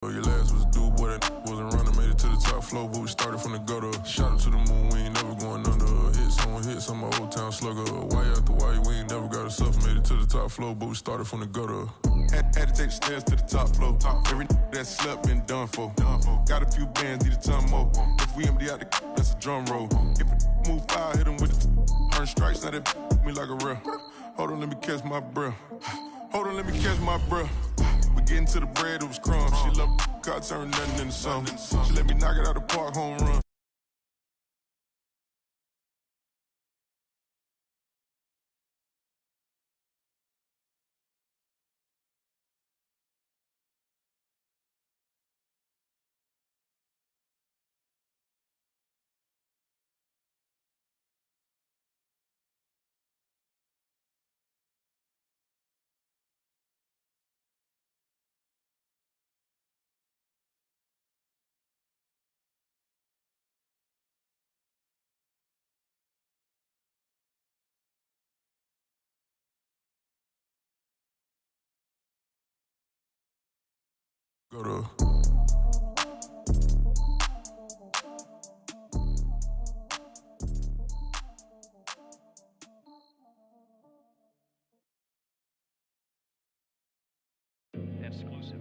Your last was a dude, boy, that wasn't running, made it to the top floor, but we started from the gutter. Shot up to the moon, we ain't never going under. Hits on my old town slugger. Why after why, we ain't never got us up, made it to the top floor, but we started from the gutter. Had to take the stairs to the top floor. Every that slept been done for. Got a few bands, need a ton more. If we empty out the that's a drum roll. If it move fire, hit him with the earn strikes, now that me like a real. Hold on, let me catch my breath. Hold on, let me catch my breath. We getting to the bread, it was crumbs. She loved car, turned nothing into something. She let me knock it out the park, home run. Go to exclusive.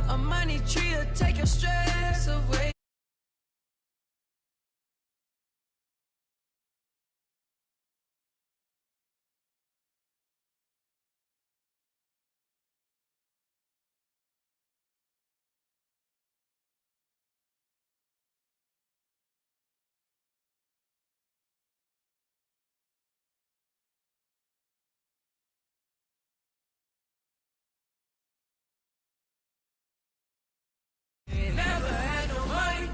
A money tree to take your stress away. Never had no money.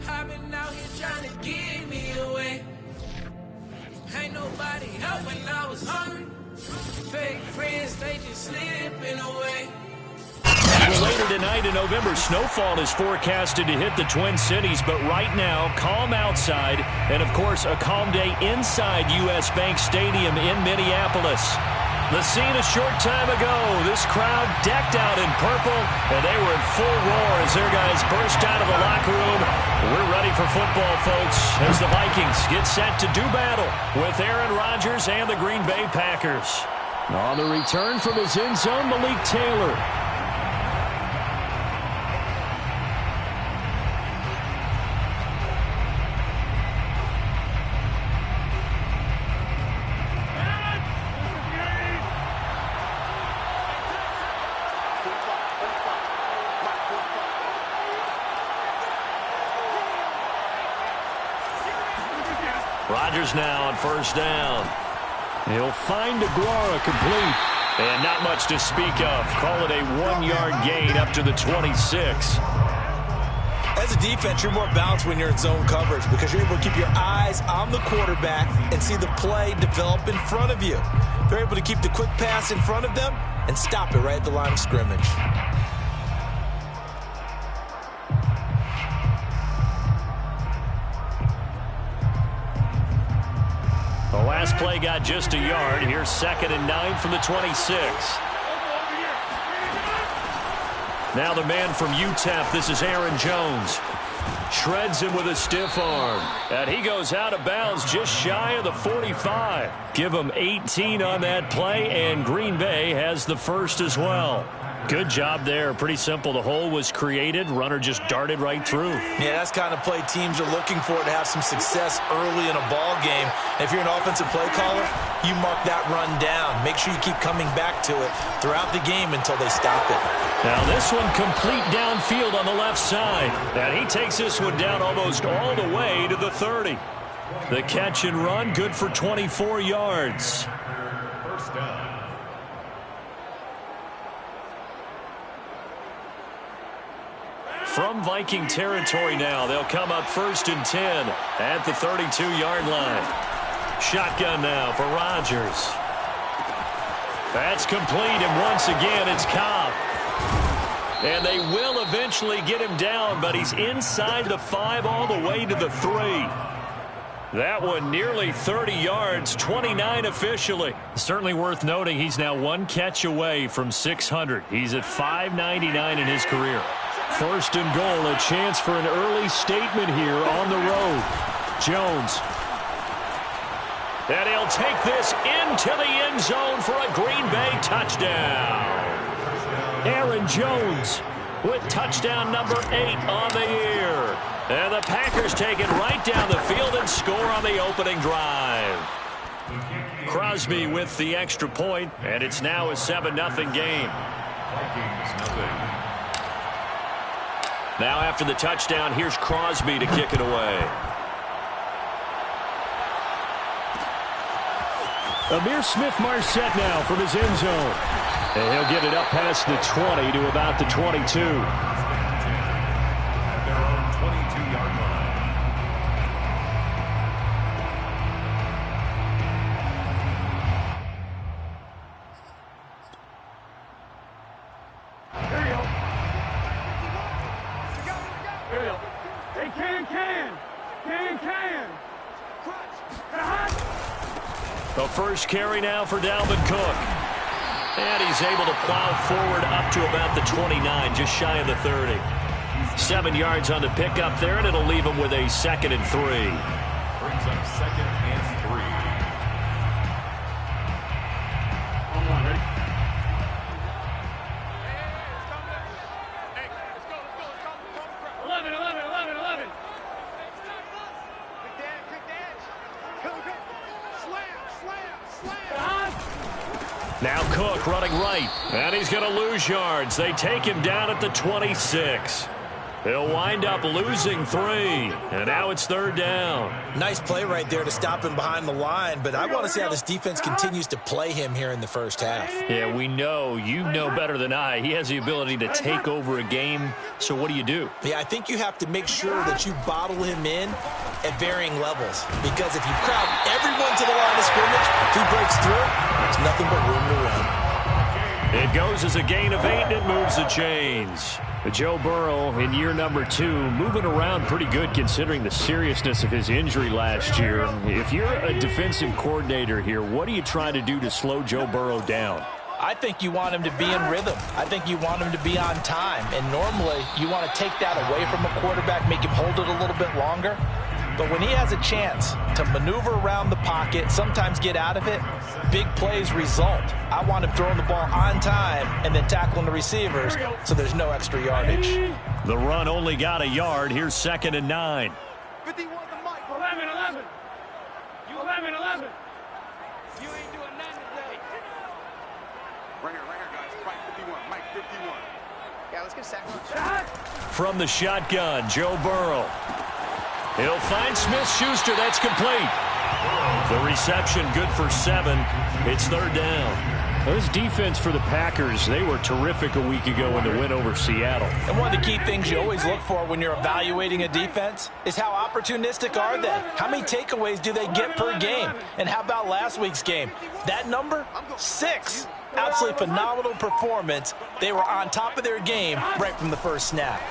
I've been out here trying to give me away. Ain't nobody help when I was hungry. Fake friends, they just slipping away. Well, later tonight in November, snowfall is forecasted to hit the Twin Cities, but right now, calm outside, and of course, a calm day inside U.S. Bank Stadium in Minneapolis. The scene a short time ago, this crowd decked out in purple, and they were in full roar as their guys burst out of the locker room. We're ready for football, folks, as the Vikings get set to do battle with Aaron Rodgers and the Green Bay Packers. On the return from his end zone, Malik Taylor. Rodgers now on first down. He'll find Aguara complete. And not much to speak of. Call it a 1-yard gain up to the 26. As a defense, you're more balanced when you're in zone coverage because you're able to keep your eyes on the quarterback and see the play develop in front of you. They're able to keep the quick pass in front of them and stop it right at the line of scrimmage. The last play got just a yard. Here's 2nd and 9 from the 26. Now the man from UTEP, this is Aaron Jones. Shreds him with a stiff arm. And he goes out of bounds just shy of the 45. Give him 18 on that play, and Green Bay has the first as well. Good job there. Pretty simple. The hole was created. Runner just darted right through. Yeah, that's kind of play teams are looking for to have some success early in a ball game. If you're an offensive play caller, you mark that run down. Make sure you keep coming back to it throughout the game until they stop it. Now this one complete downfield on the left side. And he takes this one down almost all the way to the 30. The catch and run, good for 24 yards. First down. From Viking territory now, they'll come up 1st and 10 at the 32-yard line. Shotgun now for Rodgers. That's complete, and once again, it's Cobb. And they will eventually get him down, but he's inside the 5 all the way to the 3. That one nearly 30 yards, 29 officially. Certainly worth noting he's now one catch away from 600. He's at 599 in his career. 1st and goal, a chance for an early statement here on the road. Jones. And he'll take this into the end zone for a Green Bay touchdown. Aaron Jones with touchdown number 8 on the year. And the Packers take it right down the field and score on the opening drive. Crosby with the extra point, and it's now a 7-0 game. Vikings nothing. Now after the touchdown, here's Crosby to kick it away. Amir Smith-Marset now from his end zone. And he'll get it up past the 20 to about the 22. At their own 22-yard line. There you go. There you go. Hey, can. The first carry now for Dalvin Cook. And he's able to plow forward up to about the 29, just shy of the 30. 7 yards on the pickup there, and it'll leave him with a 2nd and 3. Brings up 2nd and 3. Hold on, ready? Now Cook running right, and he's going to lose yards. They take him down at the 26. He'll wind up losing 3, and now it's 3rd down. Nice play right there to stop him behind the line, but I want to see how this defense continues to play him here in the first half. Yeah, we know. You know better than I. He has the ability to take over a game, so what do you do? Yeah, I think you have to make sure that you bottle him in at varying levels, because if you crowd everyone to the line of scrimmage, if he breaks through, there's nothing but room to run. It goes as a gain of 8, and it moves the chains. Joe Burrow in year number 2, moving around pretty good considering the seriousness of his injury last year. If you're a defensive coordinator here, what do you try to do to slow Joe Burrow down? I think you want him to be in rhythm. I think you want him to be on time. And normally, you want to take that away from a quarterback, make him hold it a little bit longer. But when he has a chance to maneuver around the pocket, sometimes get out of it, big plays result. I want him throwing the ball on time and then tackling the receivers so there's no extra yardage. The run only got a yard. Here's 2nd and 9. 51 the mic. 11. You 11. You ain't doing nothing today. Right here, guys. Mike 51. Mike 51. Yeah, let's get a sack. From the shotgun, Joe Burrow. He'll find Smith-Schuster. That's complete. The reception good for 7. It's 3rd down. This defense for the Packers, they were terrific a week ago in the win over Seattle. And one of the key things you always look for when you're evaluating a defense is how opportunistic are they? How many takeaways do they get per game? And how about last week's game? That number? 6. Absolutely phenomenal performance. They were on top of their game right from the first snap.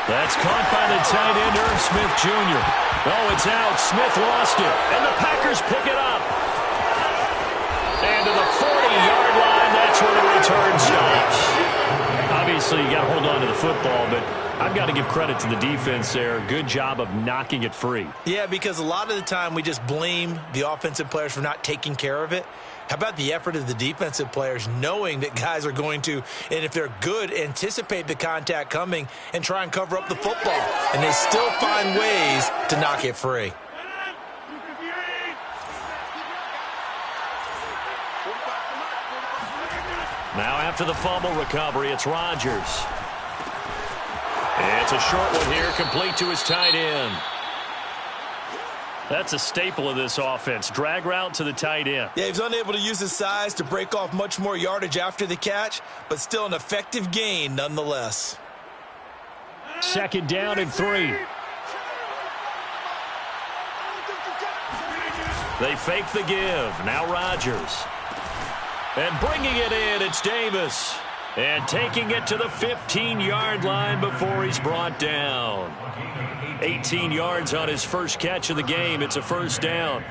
That's caught by the tight end, Irv Smith Jr. Oh, it's out. Smith lost it. And the Packers pick it up. And to the 40-yard line, that's where the return stops. Obviously, you got to hold on to the football, but I've got to give credit to the defense there. Good job of knocking it free. Yeah, because a lot of the time we just blame the offensive players for not taking care of it. How about the effort of the defensive players knowing that guys are going to, and if they're good, anticipate the contact coming and try and cover up the football. And they still find ways to knock it free. Now after the fumble recovery, it's Rodgers. It's a short one here, complete to his tight end. That's a staple of this offense. Drag route to the tight end. Yeah, he's unable to use his size to break off much more yardage after the catch, but still an effective gain nonetheless. 2nd down and 3. They fake the give. Now Rodgers. And bringing it in, it's Davis. And taking it to the 15-yard line before he's brought down. 18 yards on his first catch of the game. It's a first down.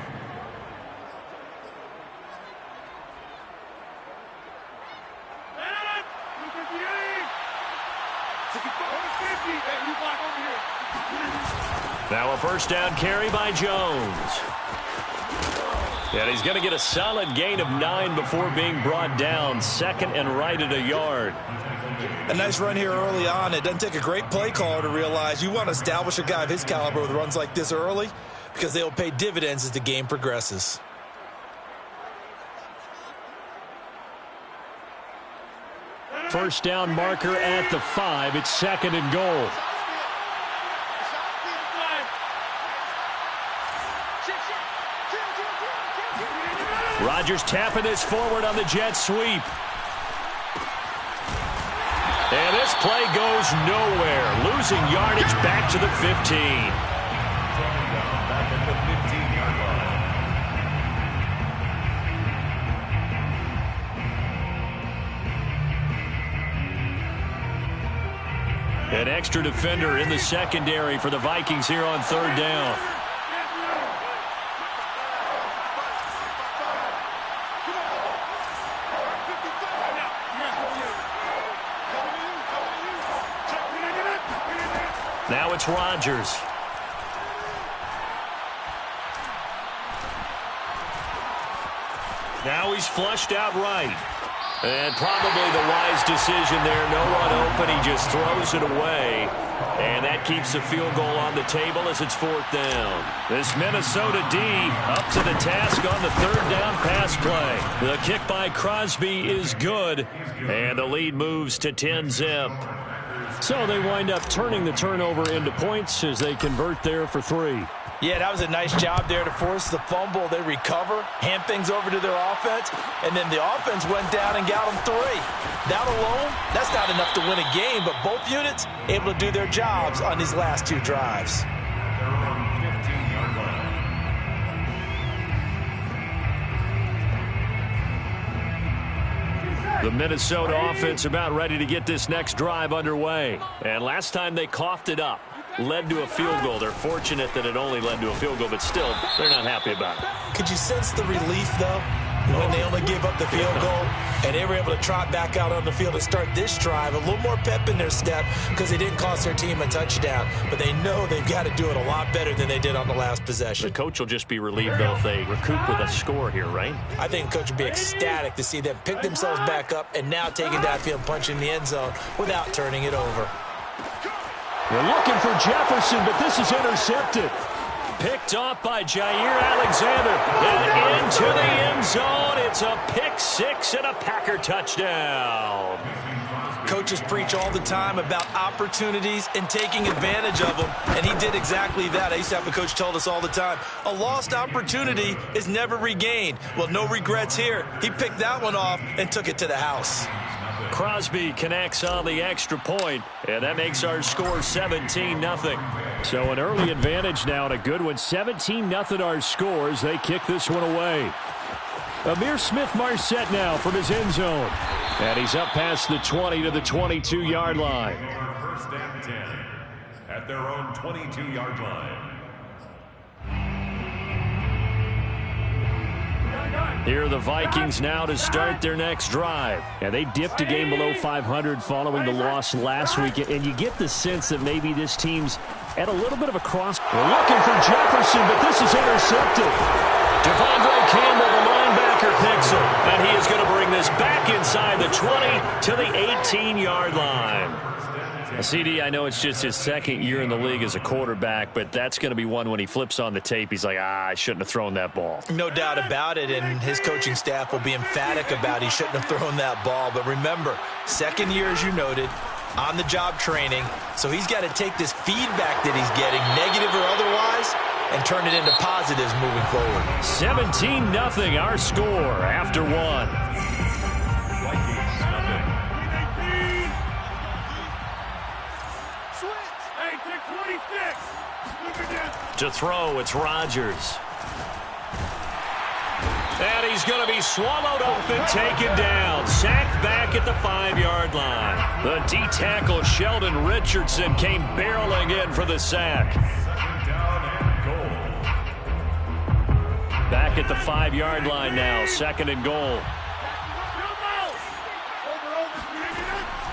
Now a first down carry by Jones. And he's going to get a solid gain of 9 before being brought down. 2nd and right at a yard. A nice run here early on. It doesn't take a great play caller to realize you want to establish a guy of his caliber with runs like this early because they'll pay dividends as the game progresses. First down marker at the 5. It's 2nd and goal. Rodgers tapping this forward on the jet sweep. And this play goes nowhere. Losing yardage back to the 15. Back at the 15-yard line. An extra defender in the secondary for the Vikings here on 3rd down. Now it's Rodgers. Now he's flushed out right. And probably the wise decision there. No one open. He just throws it away. And that keeps the field goal on the table as it's 4th down. This Minnesota D up to the task on the 3rd down pass play. The kick by Crosby is good. And the lead moves to 10-zip. So they wind up turning the turnover into points as they convert there for 3. Yeah, that was a nice job there to force the fumble. They recover, hand things over to their offense, and then the offense went down and got them 3. That alone, that's not enough to win a game, but both units able to do their jobs on these last 2 drives. The Minnesota offense about ready to get this next drive underway. And last time they coughed it up, led to a field goal. They're fortunate that it only led to a field goal, but still, they're not happy about it. Could you sense the relief, though, when they only gave up the field goal and they were able to trot back out on the field and start this drive? A little more pep in their step because they didn't cost their team a touchdown, but they know they've got to do it a lot better than they did on the last possession. The coach will just be relieved, though, if they recoup with a score here, right? I think the coach would be ecstatic to see them pick themselves back up and now take it downfield and punch in the end zone without turning it over. They're looking for Jefferson, but this is intercepted. Picked off by Jair Alexander. And into the end zone. It's a pick 6 and a Packer touchdown. Coaches preach all the time about opportunities and taking advantage of them, and he did exactly that. I used to have a coach tell us all the time, a lost opportunity is never regained. Well, no regrets here. He picked that one off and took it to the house. Crosby connects on the extra point, and that makes our score 17-0. So an early advantage now and a good one. 17-0 our scores. They kick this one away. Amir Smith-Marset now from his end zone. And he's up past the 20 to the 22-yard line. First and 10 at their own 22-yard line. Here are the Vikings now to start their next drive. And they dipped a game below 500 following the loss last week. And you get the sense that maybe this team's at a little bit of a cross. We're looking for Jefferson, but this is intercepted. Devondre Campbell, the linebacker, picks it. And he is going to bring this back inside the 20 to the 18-yard line. CD, I know it's just his second year in the league as a quarterback, but that's going to be one when he flips on the tape. He's like, I shouldn't have thrown that ball. No doubt about it, and his coaching staff will be emphatic about he shouldn't have thrown that ball. But remember, second year, as you noted, on-the-job training, so he's got to take this feedback that he's getting, negative or otherwise, and turn it into positives moving forward. 17-0 our score after one. To throw, it's Rodgers. And he's going to be swallowed up and taken down. Sacked back at the 5-yard line. The D-tackle Sheldon Richardson came barreling in for the sack. Back at the 5-yard line now. 2nd and goal.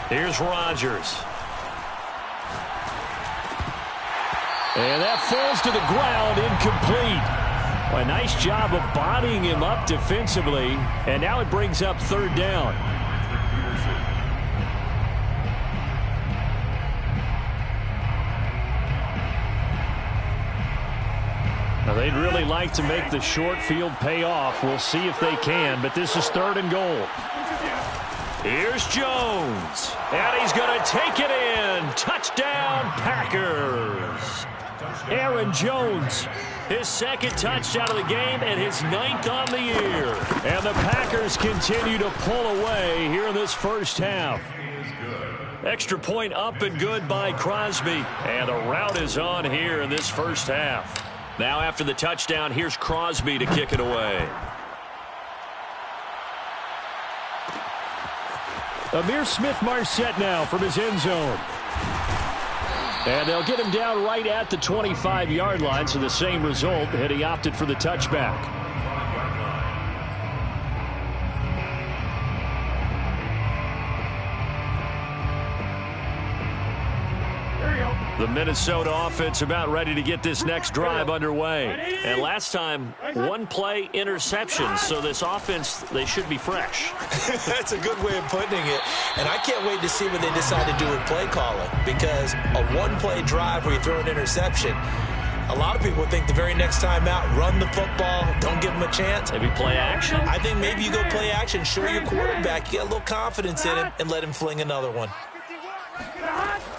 Here's Rodgers. And that falls to the ground, incomplete. A nice job of bodying him up defensively, and now it brings up 3rd down. Now they'd really like to make the short field pay off. We'll see if they can, but this is 3rd and goal. Here's Jones, and he's going to take it in. Touchdown, Packers. Aaron Jones, his 2nd touchdown of the game and his 9th on the year. And the Packers continue to pull away here in this first half. Extra point up and good by Crosby. And the rout is on here in this first half. Now after the touchdown, here's Crosby to kick it away. Amir Smith-Marset now from his end zone. And they'll get him down right at the 25-yard line, so the same result, and he opted for the touchback. The Minnesota offense about ready to get this next drive underway. And last time, 1 play interception. So this offense, they should be fresh. That's a good way of putting it. And I can't wait to see what they decide to do with play calling. Because a 1-play drive where you throw an interception, a lot of people think the very next time out, run the football, don't give them a chance. Maybe play action? I think maybe you go play action, show your quarterback, get a little confidence in him, and let him fling another one.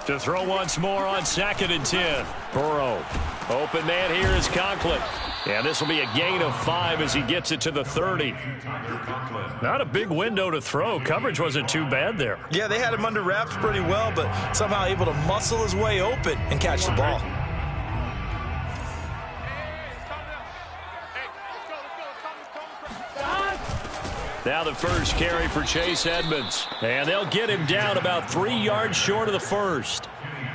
To throw once more on 2nd and 10. Burrow. Open man here is Conklin. And this will be a gain of 5 as he gets it to the 30. Not a big window to throw. Coverage wasn't too bad there. Yeah, they had him under wraps pretty well, but somehow able to muscle his way open and catch the ball. Now the first carry for Chase Edmonds. And they'll get him down about 3 yards short of the first.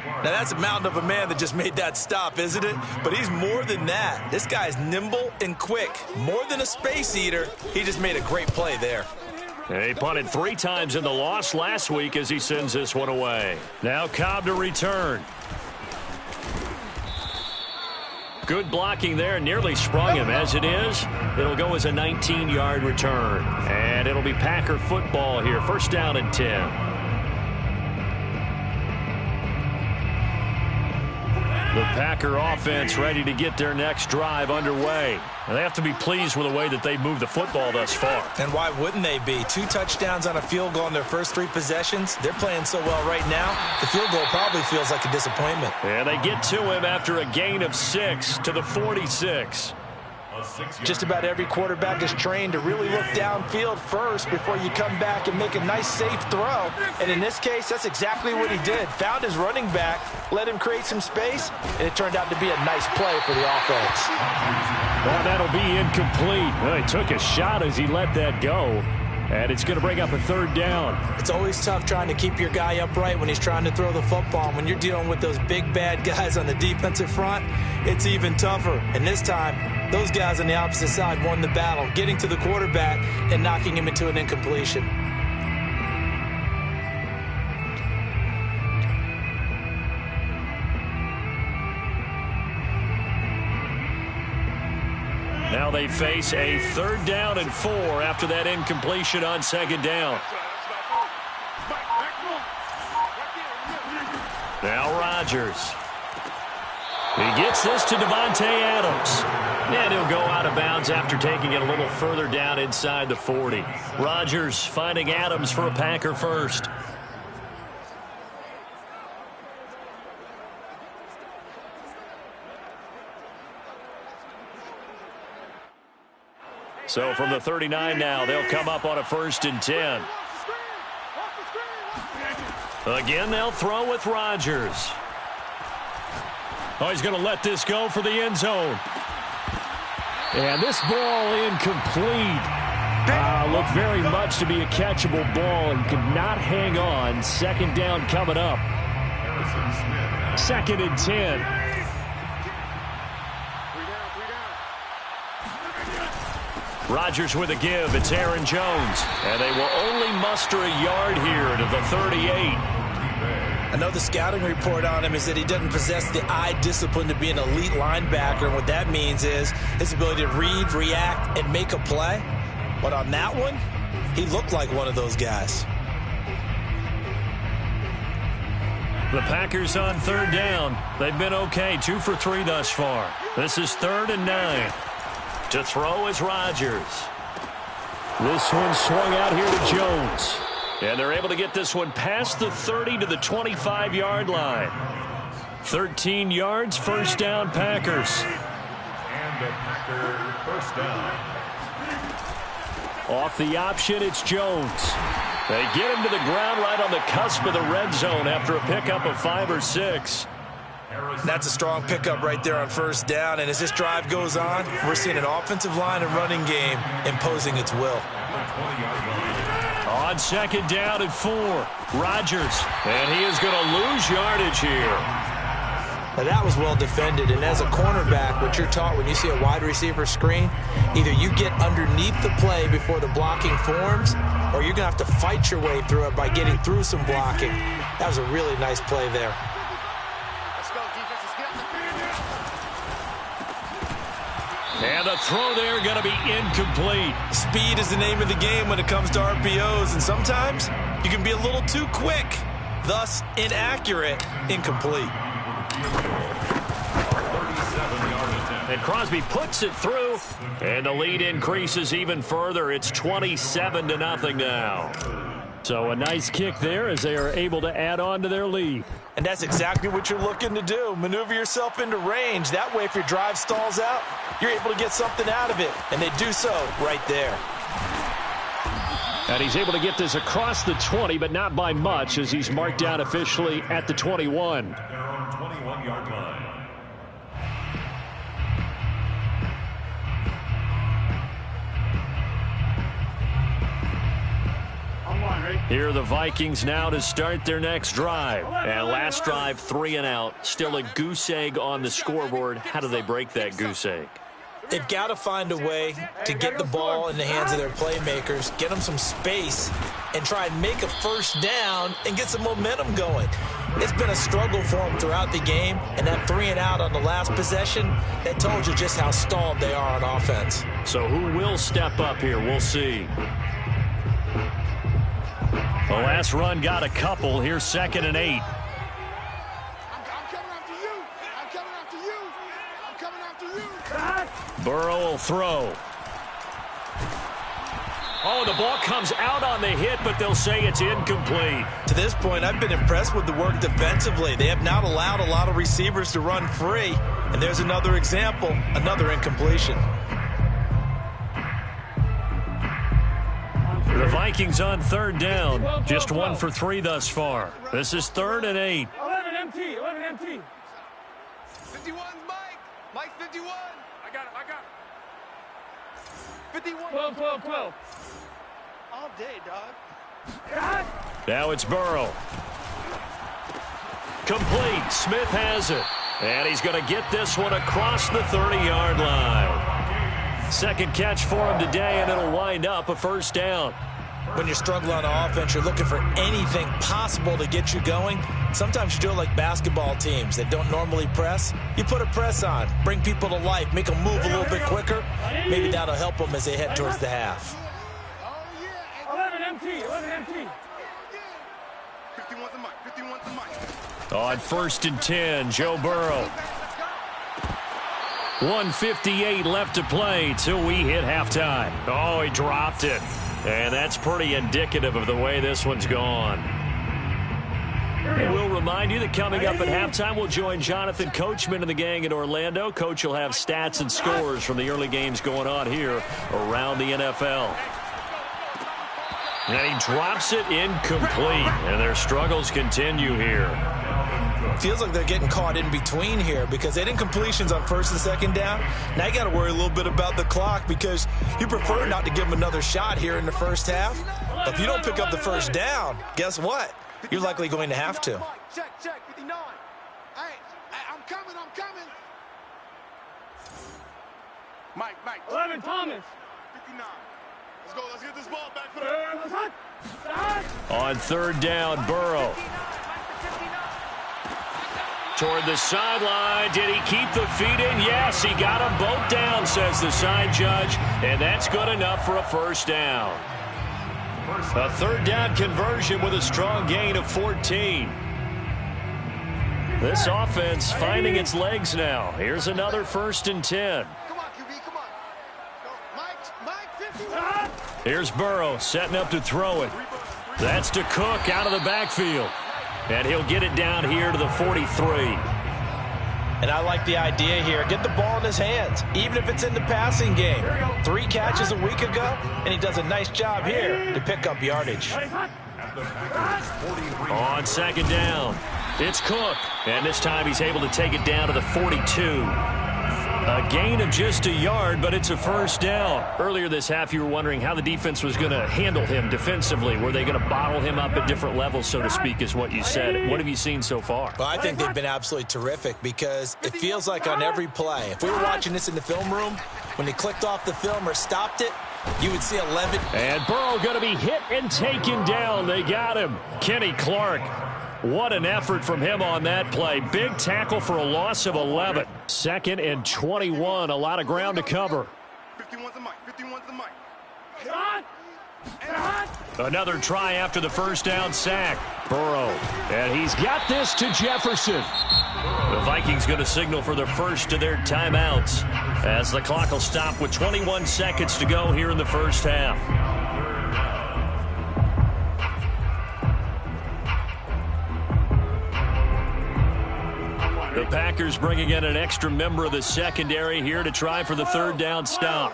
Now that's a mountain of a man that just made that stop, isn't it? But he's more than that. This guy's nimble and quick. More than a space eater. He just made a great play there. And he punted 3 times in the loss last week as he sends this one away. Now Cobb to return. Good blocking there, nearly sprung him. As it is, it'll go as a 19-yard return. And it'll be Packer football here. 1st down and 10. The Packer offense ready to get their next drive underway. And they have to be pleased with the way that they've moved the football thus far. And why wouldn't they be? 2 touchdowns on a field goal in their first 3 possessions. They're playing so well right now, the field goal probably feels like a disappointment. And they get to him after a gain of 6 to the 46. Just about every quarterback is trained to really look downfield first before you come back and make a nice, safe throw. And in this case, that's exactly what he did. Found his running back, let him create some space, and it turned out to be a nice play for the offense. Well, that'll be incomplete. Well, he took a shot as he let that go. And it's going to bring up a third down. It's always tough trying to keep your guy upright when he's trying to throw the football. When you're dealing with those big, bad guys on the defensive front, it's even tougher. And this time, those guys on the opposite side won the battle, getting to the quarterback and knocking him into an incompletion. Now they face a 3rd down and 4 after that incompletion on 2nd down. Now Rodgers. He gets this to Davante Adams. And he'll go out of bounds after taking it a little further down inside the 40. Rodgers finding Adams for a Packer first. So from the 39 now, they'll come up on a 1st and 10. Again, they'll throw with Rodgers. Oh, he's going to let this go for the end zone. And this ball incomplete. Looked very much to be a catchable ball and could not hang on. 2nd down coming up. 2nd and 10. Rodgers with a give. It's Aaron Jones. And they will only muster a yard here to the 38. I know the scouting report on him is that he doesn't possess the eye discipline to be an elite linebacker. And what that means is his ability to read, react, and make a play. But on that one, he looked like one of those guys. The Packers on 3rd down. They've been okay. 2 for 3 thus far. This is 3rd and 9. To throw is Rodgers. This one swung out here to Jones. And they're able to get this one past the 30 to the 25-yard line. 13 yards, 1st down, Packers. And the Packer 1st down. Off the option, it's Jones. They get him to the ground right on the cusp of the red zone after a pickup of 5 or 6. That's a strong pickup right there on 1st down. And as this drive goes on, we're seeing an offensive line and running game imposing its will. On 2nd down and 4, Rodgers. And he is going to lose yardage here. Now that was well defended. And as a cornerback, what you're taught when you see a wide receiver screen, either you get underneath the play before the blocking forms, or you're going to have to fight your way through it by getting through some blocking. That was a really nice play there. And the throw there going to be incomplete. Speed is the name of the game when it comes to RPOs, and sometimes you can be a little too quick, thus inaccurate, incomplete. And Crosby puts it through, and the lead increases even further. It's 27-0 now. So a nice kick there as they are able to add on to their lead. And that's exactly what you're looking to do. Maneuver yourself into range. That way, if your drive stalls out, you're able to get something out of it. And they do so right there. And he's able to get this across the 20, but not by much as he's marked down officially at the 21. Their own 21-yard line. Here are the Vikings now to start their next drive. And last drive, 3 and out. Still a goose egg on the scoreboard. How do they break that goose egg? They've got to find a way to get the ball in the hands of their playmakers, get them some space, and try and make a 1st down and get some momentum going. It's been a struggle for them throughout the game, and that 3 and out on the last possession, that told you just how stalled they are on offense. So who will step up here? We'll see. The last run got a couple. Here's 2nd and 8. I'm coming after you. I'm coming after you. I'm coming after you. Burrow will throw. Oh, the ball comes out on the hit, but they'll say it's incomplete. To this point, I've been impressed with the work defensively. They have not allowed a lot of receivers to run free. And there's another example, another incompletion. The Vikings on 3rd down. Just 1 for 3 thus far. This is 3rd and 8. 11 empty. 11 empty. 51's Mike. Mike 51. I got it. 51. 12. All day, dog. Now it's Burrow. Complete. Smith has it. And he's going to get this one across the 30-yard line. Second catch for him today, and it'll wind up a first down. When you're struggling on offense, you're looking for anything possible to get you going. Sometimes you do it like basketball teams that don't normally press. You put a press on, bring people to life, make them move a little bit quicker. Maybe that'll help them as they head towards the half. 11 MT, 11 MT. 51's the mic, 51's the mic. On 1st and 10, Joe Burrow. 1:58 left to play till we hit halftime. Oh, he dropped it. And that's pretty indicative of the way this one's gone. And we'll remind you that coming up at halftime, we'll join Jonathan Coachman and the gang in Orlando. Coach will have stats and scores from the early games going on here around the NFL. And he drops it incomplete, and their struggles continue here. Feels like they're getting caught in between here because they didn't completions on 1st and 2nd down. Now you got to worry a little bit about the clock because you prefer not to give them another shot here in the first half. But if you don't pick up the first down, guess what? You're likely going to have to. Check, 59. Hey, I'm coming. Mike. 11 Thomas. 59. Let's go. Let's get this ball back for the... On 3rd down, Burrow. Toward the sideline. Did he keep the feet in? Yes, he got them both down, says the side judge. And that's good enough for a first down. A 3rd down conversion with a strong gain of 14. This offense finding its legs now. Here's another 1st and 10. Come on, QB, come on. Mike, 51. Here's Burrow setting up to throw it. That's to Cook out of the backfield. And he'll get it down here to the 43. And I like the idea here. Get the ball in his hands, even if it's in the passing game. 3 catches a week ago, and he does a nice job here to pick up yardage. On 2nd down, it's Cook. And this time he's able to take it down to the 42. A gain of just a yard, but it's a first down. Earlier this half, you were wondering how the defense was going to handle him defensively. Were they going to bottle him up at different levels, so to speak, is what you said. What have you seen so far? Well, I think they've been absolutely terrific because it feels like on every play, if we were watching this in the film room, when they clicked off the film or stopped it, you would see 11. And Burrow going to be hit and taken down. They got him. Kenny Clark. What an effort from him on that play. Big tackle for a loss of 11. 2nd and 21. A lot of ground to cover. 51's the mic. 51's the mic. Another try after the first down sack. Burrow. And he's got this to Jefferson. The Vikings going to signal for the first of their timeouts as the clock will stop with 21 seconds to go here in the first half. The Packers bringing in an extra member of the secondary here to try for the 3rd down stop.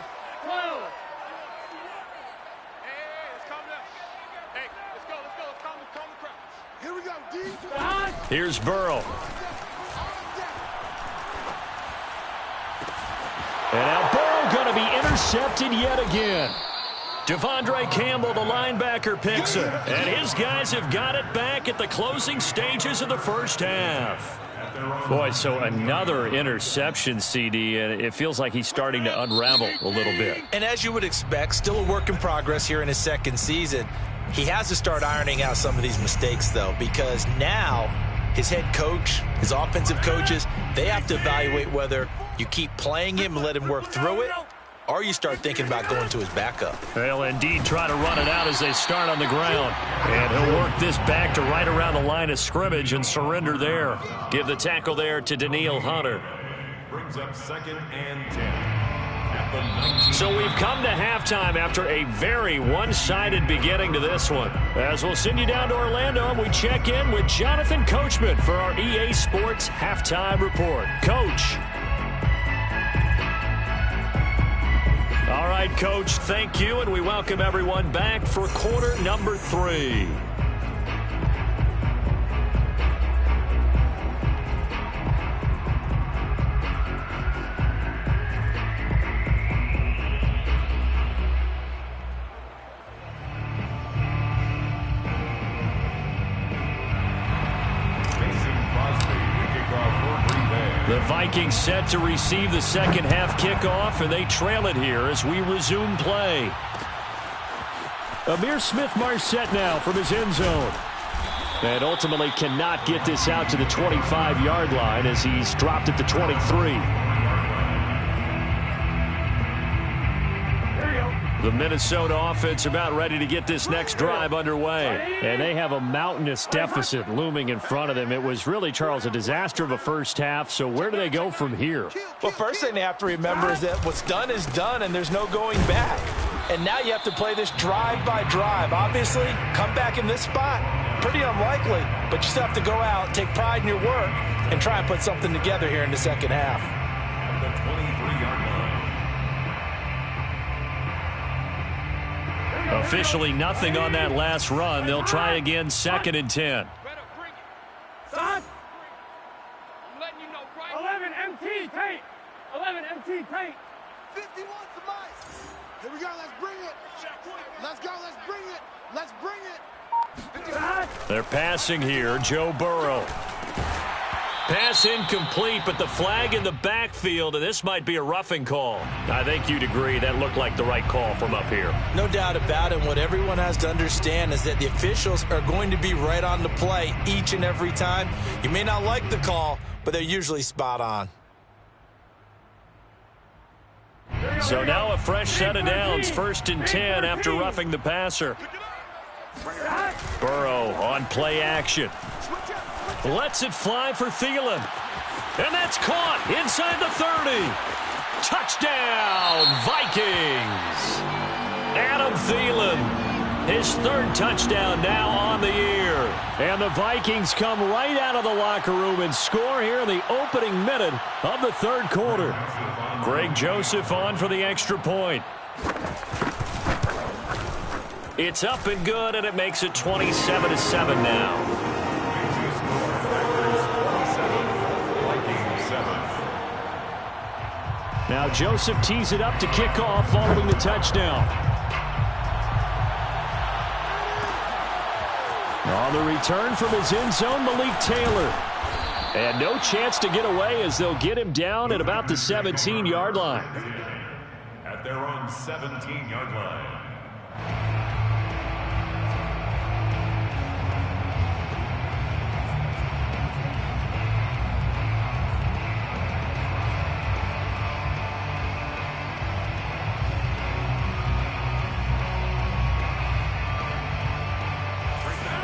Here we go, D. Here's Burrow. And now Burrow going to be intercepted yet again. Devondre Campbell, the linebacker, picks it. And his guys have got it back at the closing stages of the first half. Boy, so another interception, CD, and it feels like he's starting to unravel a little bit. And as you would expect, still a work in progress here in his 2nd season. He has to start ironing out some of these mistakes, though, because now his head coach, his offensive coaches, they have to evaluate whether you keep playing him and let him work through it, or you start thinking about going to his backup. They'll indeed try to run it out as they start on the ground. And he'll work this back to right around the line of scrimmage and surrender there. Give the tackle there to Danielle Hunter. Brings up 2nd and 10. At the 19. So we've come to halftime after a very one-sided beginning to this one. As we'll send you down to Orlando and we check in with Jonathan Coachman for our EA Sports Halftime Report. Coach. All right, Coach, thank you, and we welcome everyone back for quarter number 3. Vikings set to receive the second half kickoff, and they trail it here as we resume play. Amir Smith-Marset now from his end zone. And ultimately cannot get this out to the 25-yard line as he's dropped at the 23. The Minnesota offense about ready to get this next drive underway. And they have a mountainous deficit looming in front of them. It was really, Charles, a disaster of a first half. So where do they go from here? Well, first thing they have to remember is that what's done is done, and there's no going back. And now you have to play this drive by drive. Obviously, come back in this spot, pretty unlikely. But you still have to go out, take pride in your work, and try and put something together here in the second half. The 23-yard line. Officially nothing on that last run. They'll try again, 2nd and 10. Son, I'm letting you know, right? 11 MT tape. 11 MT tape. 51 to Mike. Here we go. Let's bring it. Let's go. Let's bring it. Let's bring it. They're passing here. Joe Burrow. Pass incomplete, but the flag in the backfield, and this might be a roughing call. I think you'd agree that looked like the right call from up here. No doubt about it. What everyone has to understand is that the officials are going to be right on the play each and every time. You may not like the call, but they're usually spot on. So now a fresh set of downs, 1st and 10 after roughing the passer. Burrow on play action. Lets it fly for Thielen. And that's caught inside the 30. Touchdown, Vikings. Adam Thielen, his 3rd touchdown now on the year. And the Vikings come right out of the locker room and score here in the opening minute of the 3rd quarter. Greg Joseph on for the extra point. It's up and good, and it makes it 27-7 now. Now Joseph tees it up to kick off following the touchdown. On the return from his end zone, Malik Taylor. And no chance to get away as they'll get him down at about the 17-yard line. At their own 17-yard line.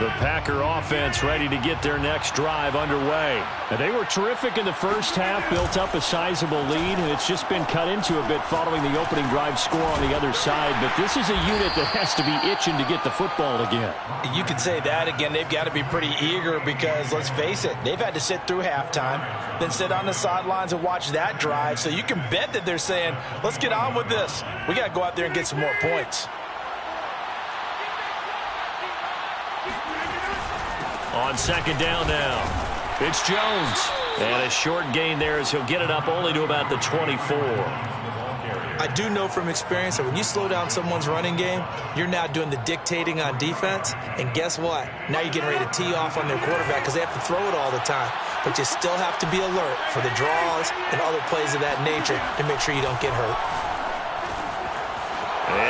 The Packer offense ready to get their next drive underway. And they were terrific in the first half, built up a sizable lead, and it's just been cut into a bit following the opening drive score on the other side. But this is a unit that has to be itching to get the football again. You could say that again. They've got to be pretty eager because, let's face it, they've had to sit through halftime, then sit on the sidelines and watch that drive. So you can bet that they're saying, let's get on with this. We got to go out there and get some more points. On 2nd down now, it's Jones. And a short gain there as he'll get it up only to about the 24. I do know from experience that when you slow down someone's running game, you're now doing the dictating on defense. And guess what? Now you're getting ready to tee off on their quarterback because they have to throw it all the time. But you still have to be alert for the draws and other plays of that nature to make sure you don't get hurt.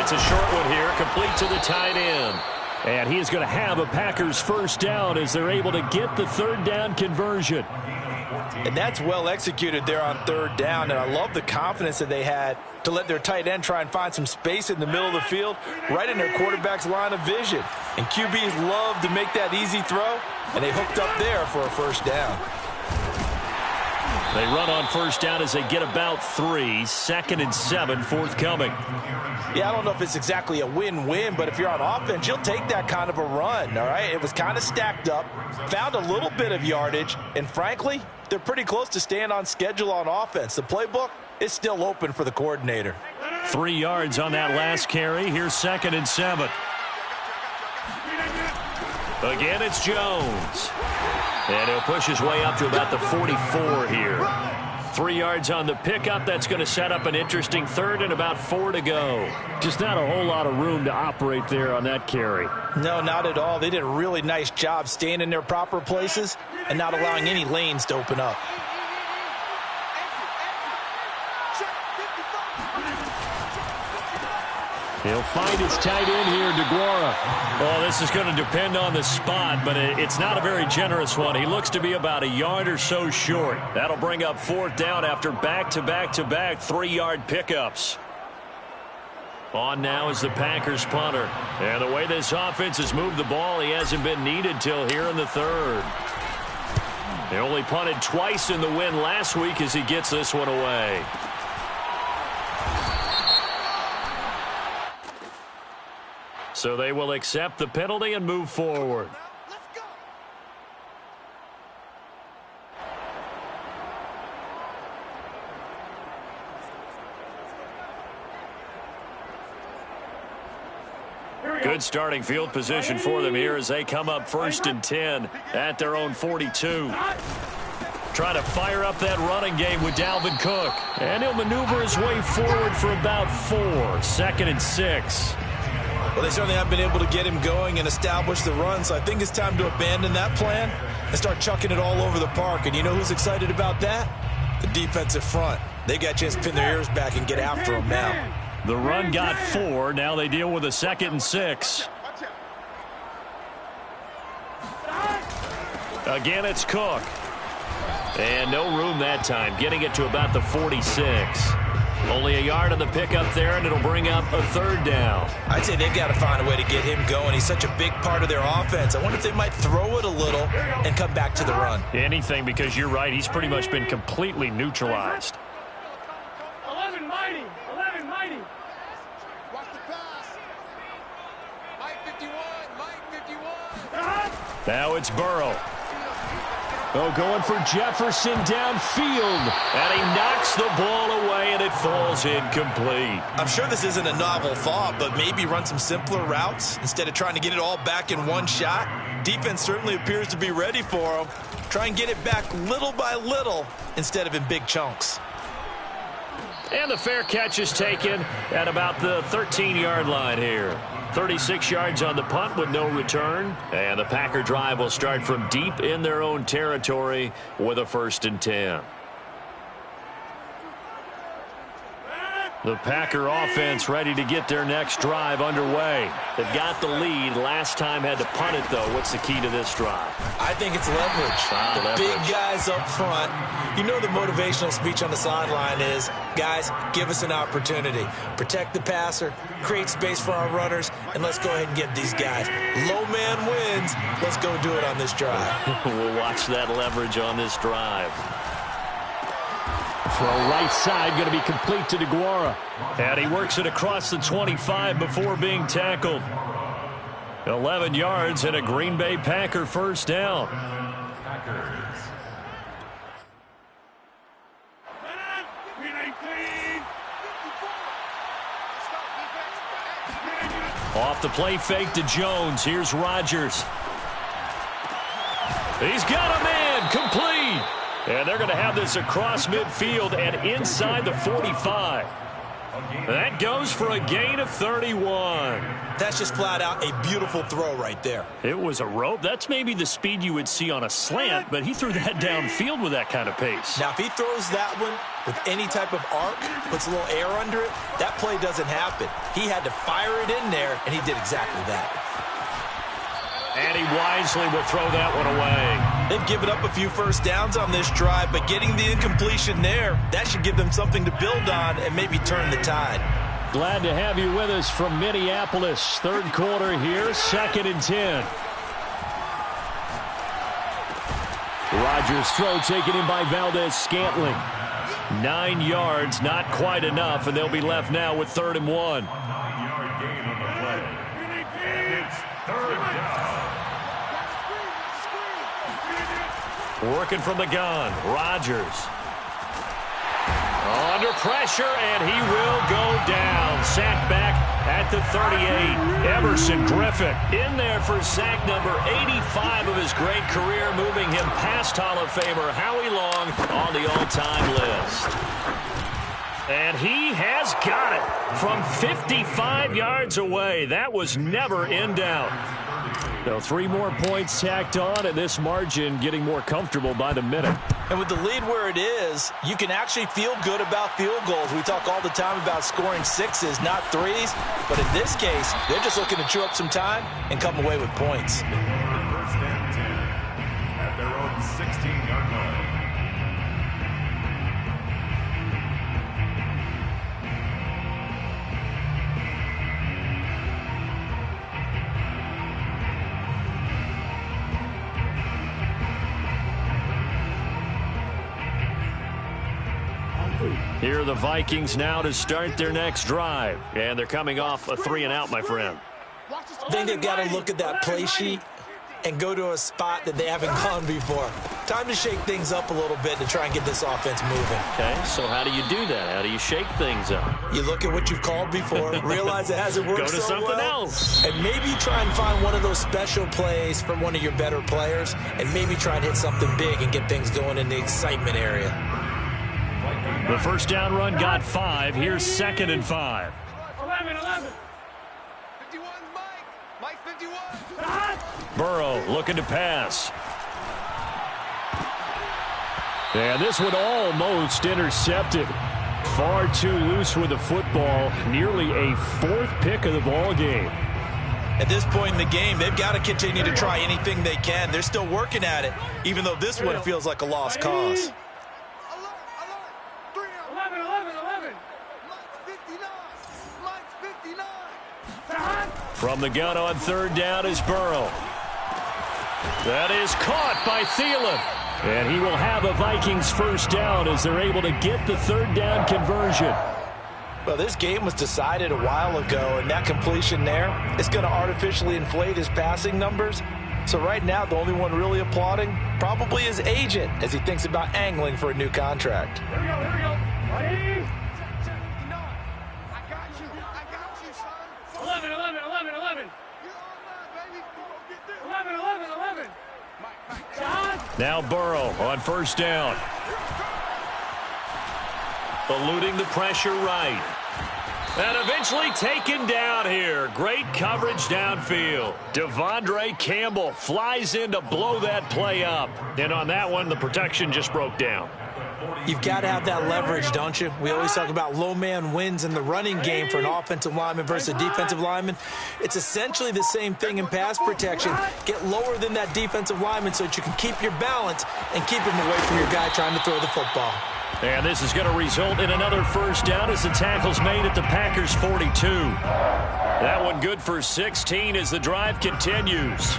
It's a short one here, complete to the tight end. And he is going to have a Packers first down as they're able to get the 3rd down conversion. And that's well executed there on 3rd down. And I love the confidence that they had to let their tight end try and find some space in the middle of the field, right in their quarterback's line of vision. And QBs love to make that easy throw, and they hooked up there for a first down. They run on first down as they get about 3. 2nd and 7 forthcoming. Yeah, I don't know if it's exactly a win-win, but if you're on offense, you'll take that kind of a run, all right? It was kind of stacked up, found a little bit of yardage, and frankly, they're pretty close to staying on schedule on offense. The playbook is still open for the coordinator. 3 yards on that last carry. Here's 2nd and 7. Again, it's Jones. And he'll push his way up to about the 44 here. 3 yards on the pickup. That's going to set up an interesting 3rd and about 4 to go. Just not a whole lot of room to operate there on that carry. No, not at all. They did a really nice job staying in their proper places and not allowing any lanes to open up. He'll find his tight end here, DeGuara. Well, this is going to depend on the spot, but it's not a very generous one. He looks to be about a yard or so short. That'll bring up 4th down after back-to-back-to-back 3-yard pickups. On now is the Packers punter. And the way this offense has moved the ball, he hasn't been needed till here in the 3rd. He only punted twice in the win last week as he gets this one away. So they will accept the penalty and move forward. Good starting field position for them here as they come up 1st and 10 at their own 42. Trying to fire up that running game with Dalvin Cook. And he'll maneuver his way forward for about 4. 2nd and 6. Well, they certainly haven't been able to get him going and establish the run, so I think it's time to abandon that plan and start chucking it all over the park. And you know who's excited about that? The defensive front. They got a chance to pin their ears back and get after him now. The run got 4. Now they deal with a 2nd and 6. Again, it's Cook. And no room that time, getting it to about the 46. Only a yard on the pickup there, and it'll bring up a 3rd down. I'd say they've got to find a way to get him going. He's such a big part of their offense. I wonder if they might throw it a little and come back to the run. Anything, because you're right. He's pretty much been completely neutralized. 11 mighty. 11 mighty. Watch the pass. Mike 51. Mike 51. Now it's Burrow. Oh, going for Jefferson downfield. And he knocks the ball away, and it falls incomplete. I'm sure this isn't a novel thought, but maybe run some simpler routes instead of trying to get it all back in one shot. Defense certainly appears to be ready for him. Try and get it back little by little instead of in big chunks. And the fair catch is taken at about the 13-yard line here. 36 yards on the punt with no return. And the Packer drive will start from deep in their own territory with a 1st and 10. The Packer offense ready to get their next drive underway. They've got the lead. Last time had to punt it, though. What's the key to this drive? I think it's leverage. The big guys up front. You know the motivational speech on the sideline is, guys, give us an opportunity. Protect the passer, create space for our runners, and let's go ahead and get these guys. Low man wins. Let's go do it on this drive. We'll watch that leverage on this drive. Throw right side, going to be complete to DeGuara. And he works it across the 25 before being tackled. 11 yards and a Green Bay Packer 1st down. Off the play fake to Jones. Here's Rodgers. He's got a man complete. And they're going to have this across midfield and inside the 45. That goes for a gain of 31. That's just flat out a beautiful throw right there. It was a rope. That's maybe the speed you would see on a slant, but he threw that downfield with that kind of pace. Now, if he throws that one with any type of arc, puts a little air under it, that play doesn't happen. He had to fire it in there, and he did exactly that. And he wisely will throw that one away. They've given up a few 1st downs on this drive, but getting the incompletion there, that should give them something to build on and maybe turn the tide. Glad to have you with us from Minneapolis. 3rd quarter here, 2nd and 10. Rodgers' throw taken in by Valdez-Scantling. 9 yards, not quite enough, and they'll be left now with 3rd and 1. Working from the gun, Rodgers. Under pressure, and he will go down. Sacked back at the 38. Everson Griffin in there for sack number 85 of his great career, moving him past Hall of Famer Howie Long on the all-time list. And he has got it from 55 yards away. That was never in doubt. So 3 more points tacked on, and this margin getting more comfortable by the minute. And with the lead where it is, you can actually feel good about field goals. We talk all the time about scoring 6s, not 3s. But in this case, they're just looking to chew up some time and come away with points. First and 10 at their own 16-yard line. Here are the Vikings now to start their next drive. And they're coming off a 3-and-out, my friend. I think they've got to look at that play sheet and go to a spot that they haven't gone before. Time to shake things up a little bit to try and get this offense moving. Okay, so how do you do that? How do you shake things up? You look at what you've called before, realize it hasn't worked Go to so something well, else. and maybe try and find one of those special plays from one of your better players, and maybe try and hit something big and get things going in the excitement area. The first down run got 5. Here's 2nd and 5. 11. 51's Mike. Mike 51. Burrow looking to pass. And this one almost intercepted. Far too loose with the football. Nearly a 4th pick of the ball game. At this point in the game, they've got to continue to try anything they can. They're still working at it, even though this one feels like a lost cause. 11. Mike's 59. From the gun on 3rd down is Burrow. That is caught by Thielen. And he will have a Vikings first down as they're able to get the 3rd down conversion. Well, this game was decided a while ago, and that completion there is going to artificially inflate his passing numbers. So right now, the only one really applauding probably his agent as he thinks about angling for a new contract. Here we go. Ready? I got you, son. 11. You're all mine, baby. Get this. 11. Mike. John. Now Burrow on 1st down. Eluding the pressure right. And eventually taken down here. Great coverage downfield. Devondre Campbell flies in to blow that play up. And on that one, the protection just broke down. You've got to have that leverage, don't you? We always talk about low man wins in the running game for an offensive lineman versus a defensive lineman. It's essentially the same thing in pass protection. Get lower than that defensive lineman so that you can keep your balance and keep him away from your guy trying to throw the football. And this is going to result in another first down as the tackle's made at the Packers' 42. That one good for 16 as the drive continues.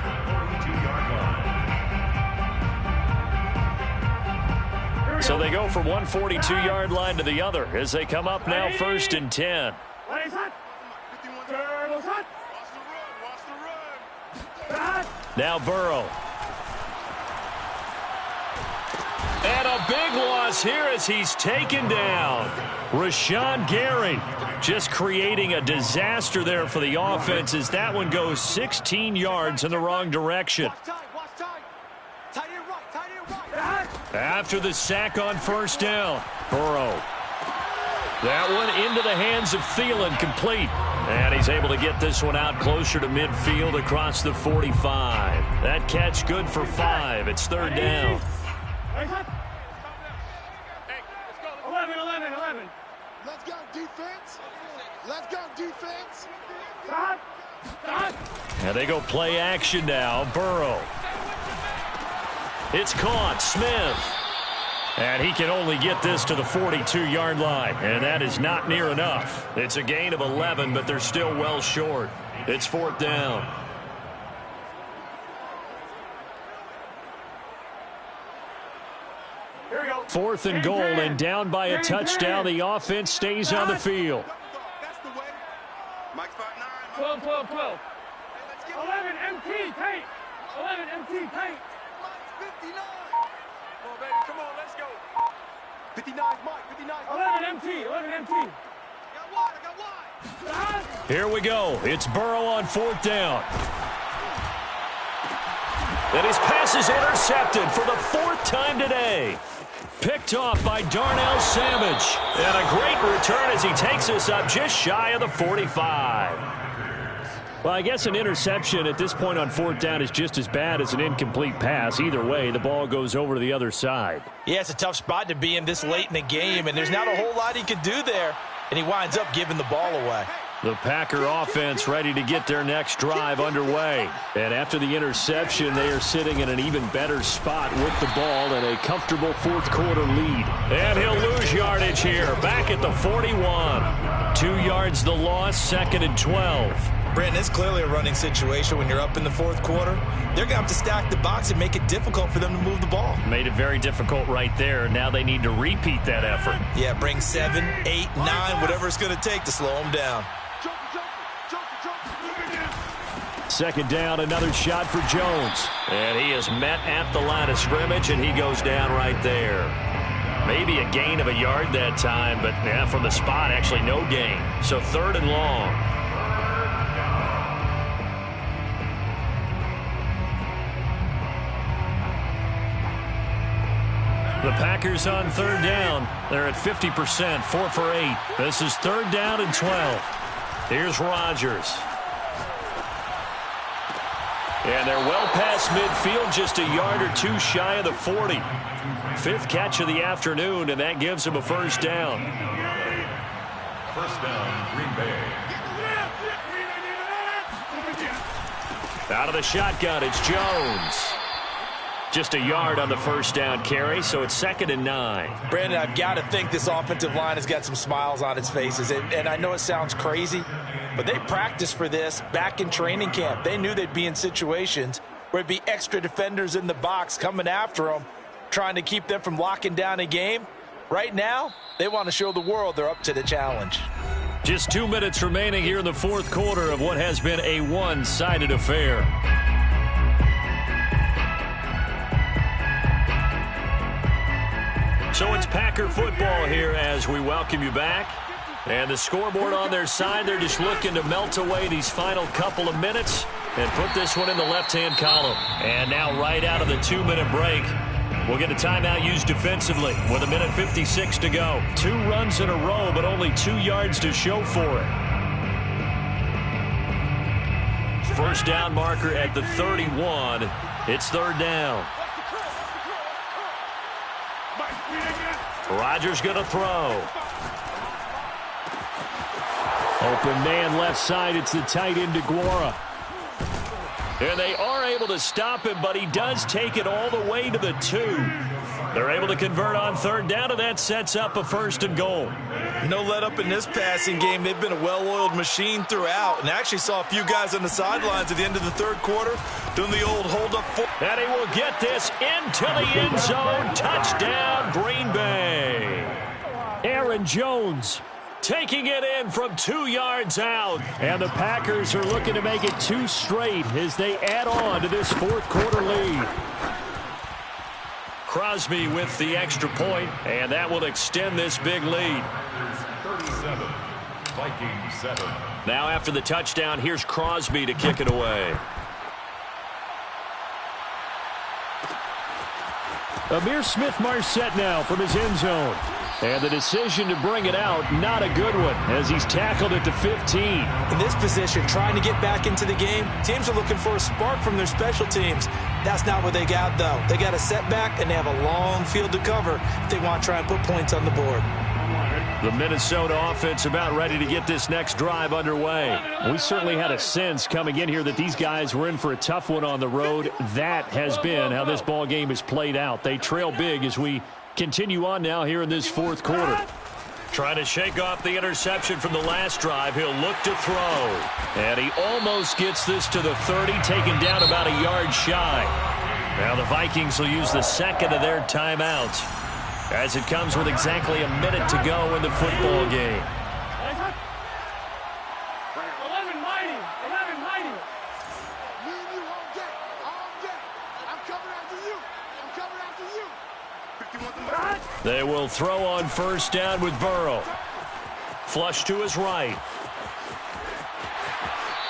So they go from one 42-yard line to the other as they come up now 1st and 10. Now Burrow. And a big loss here as he's taken down. Rashawn Gary just creating a disaster there for the offense as that one goes 16 yards in the wrong direction. Watch tight. Tight end right. After the sack on 1st down, Burrow. That one into the hands of Thielen, complete. And he's able to get this one out closer to midfield across the 45. That catch good for 5. It's 3rd down. 11. Let's go, defense. And they go play action now. Burrow. It's caught. Smith. And he can only get this to the 42-yard line. And that is not near enough. It's a gain of 11, but they're still well short. It's 4th down. Here we go. 4th and goal, and down by a touchdown. The offense stays on the field. That's the way. Mike's 5'9". 12. 11 MT paint. 11 MT paint. Mike's 59. Come on, baby. Come on, let's go. 59's Mike. 59's Mike. 11 MT. I got wide. Here we go. It's Burrow on 4th down. And his pass is intercepted for the 4th time today. Picked off by Darnell Savage. And a great return as he takes us up just shy of the 45. Well, I guess an interception at this point on fourth down is just as bad as an incomplete pass. Either way, the ball goes over to the other side. Yeah, it's a tough spot to be in this late in the game, and there's not a whole lot he could do there. And he winds up giving the ball away. The Packer offense ready to get their next drive underway. And after the interception, they are sitting in an even better spot with the ball and a comfortable fourth quarter lead. And he'll lose yardage here, back at the 41. 2 yards the loss, 2nd and 12. Brandon, it's clearly a running situation when you're up in the fourth quarter. They're going to have to stack the box and make it difficult for them to move the ball. Made it very difficult right there. Now they need to repeat that effort. Yeah, bring 7, 8, 9, whatever it's going to take to slow them down. Second down, another shot for Jones. And he is met at the line of scrimmage, and he goes down right there. Maybe a gain of a yard that time, but yeah, from the spot, actually no gain. So 3rd and long. The Packers on 3rd down. They're at 50%, 4 for 8. This is 3rd down and 12. Here's Rodgers. And they're well past midfield, just a yard or 2 shy of the 40. 5th catch of the afternoon, and that gives them a first down. First down, Green Bay. Out of the shotgun, it's Jones. Just a yard on the first down carry, so it's 2nd and 9. Brandon, I've got to think this offensive line has got some smiles on its faces. And I know it sounds crazy, but they practiced for this back in training camp. They knew they'd be in situations where it'd be extra defenders in the box coming after them, trying to keep them from locking down a game. Right now, they want to show the world they're up to the challenge. Just 2 minutes remaining here in the fourth quarter of what has been a one-sided affair. So it's Packer football here as we welcome you back. And the scoreboard on their side, they're just looking to melt away these final couple of minutes and put this one in the left-hand column. And now right out of the 2-minute break, we'll get a timeout used defensively with 1:56 to go. 2 runs in a row, but only 2 yards to show for it. First down marker at the 31. It's 3rd down. Rodgers going to throw. Open man left side. It's the tight end DeGuara. And they are able to stop him, but he does take it all the way to the 2. They're able to convert on 3rd down, and that sets up a 1st and goal. No let up in this passing game. They've been a well-oiled machine throughout, and actually saw a few guys on the sidelines at the end of the 3rd quarter doing the old hold-up. And he will get this into the end zone. Touchdown, Green Bay. Aaron Jones taking it in from 2 yards out. And the Packers are looking to make it 2 straight as they add on to this fourth quarter lead. Crosby with the extra point, and that will extend this big lead. 37, Vikings 7. Now after the touchdown, here's Crosby to kick it away. Amir Smith-Marset now from his end zone. And the decision to bring it out, not a good one, as he's tackled at the 15. In this position, trying to get back into the game, teams are looking for a spark from their special teams. That's not what they got, though. They got a setback, and they have a long field to cover if they want to try and put points on the board. The Minnesota offense about ready to get this next drive underway. We certainly had a sense coming in here that these guys were in for a tough one on the road. That has been how this ball game has played out. They trail big as we continue on now here in this fourth quarter. Trying to shake off the interception from the last drive. He'll look to throw. And he almost gets this to the 30, taken down about a yard shy. Now the Vikings will use the second of their timeouts as it comes with exactly a minute to go in the football game. 11 mighty. Me and you all day. I'm coming after you. They will throw on first down with Burrow. Flush to his right.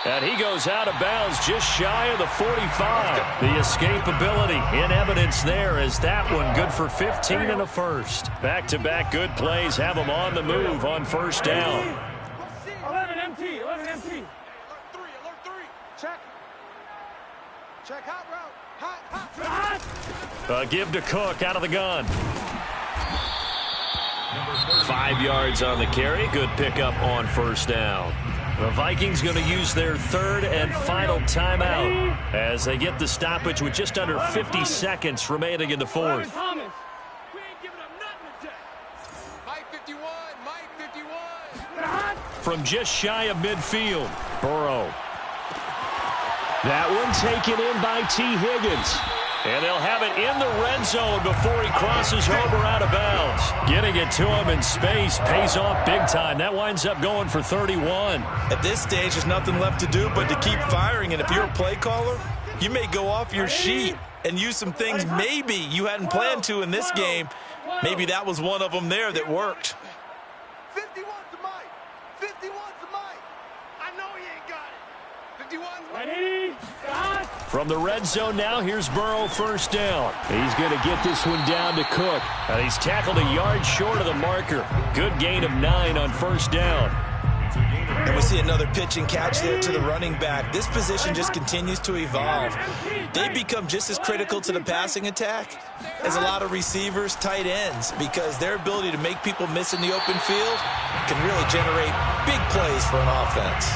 And he goes out of bounds just shy of the 45. The escapability in evidence there as that one good for 15 and a first. Back-to-back good plays have him on the move on first down. 11 MT, 11 MT. Alert 3. Check. Check hot route. Hot. Give to Cook out of the gun. 5 yards on the carry. Good pickup on first down. The Vikings going to use their third and final timeout as they get the stoppage with just under 50 seconds remaining in the fourth. We ain't giving up nothing today. Mike 51. From just shy of midfield, Burrow. That one taken in by T. Higgins. And they'll have it in the red zone before he crosses over out of bounds. Getting it to him in space pays off big time. That winds up going for 31. At this stage, there's nothing left to do but to keep firing. And if you're a play caller, you may go off your sheet and use some things maybe you hadn't planned to in this game. Maybe that was one of them there that worked. 51's to Mike. 51's to Mike. I know he ain't got it. 51's Ready? From the red zone now, here's Burrow first down. He's going to get this one down to Cook. And he's tackled a yard short of the marker. Good gain of 9 on first down. And we see another pitch and catch there to the running back. This position just continues to evolve. They become just as critical to the passing attack as a lot of receivers, tight ends, because their ability to make people miss in the open field can really generate big plays for an offense.